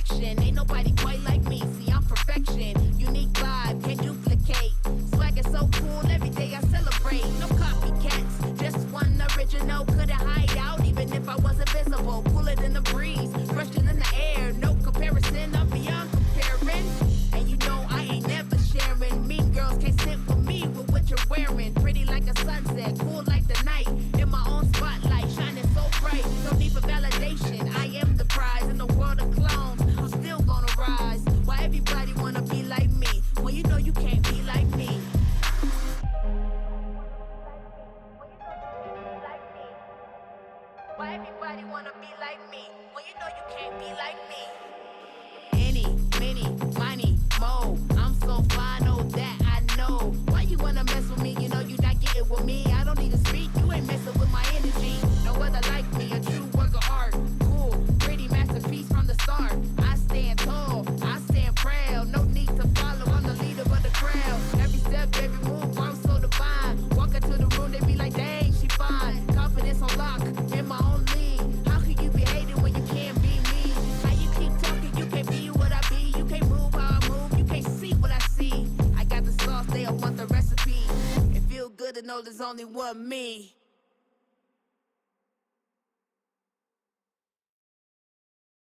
connection. Ain't nobody quite like me. See, I'm perfection. Unique vibe, can't duplicate. Swag is so cool, every day I celebrate. No copycats, just one original. Couldn't hide out even if I wasn't visible. Cooler than the breeze, fresher than the air. No comparison, I'm beyond comparing. And you know I ain't never sharing. Mean girls can't sit with me with what you're wearing. Pretty like a sunset, cool like the night. In my own spotlight, shining so bright. No need for validation, I am the prize. In the world of clones, I'm still gonna rise. Why everybody wanna be like me? Well, you know you can't be like me. Why everybody wanna be like me? Well, you know you can't be like me. Any, many, money, mo. I'm so fine, oh that I know. Why you wanna mess with me? You know you not getting with me. I don't need to speak, you ain't messing with my energy. No other like me, a true work of art. Cool, pretty masterpiece from the start. I stand tall, I stand proud. No need to follow, I'm the leader of the crowd. Every step, every move, I'm so divine. Walk into the room, they be like, dang, she fine. Confidence on lock, in my own league. How can you be hating when you can't be me? How you keep talking, you can't be what I be. You can't move how I move, you can't see what I see. I got the sauce, they all want the recipe. It feel good to know there's only one me.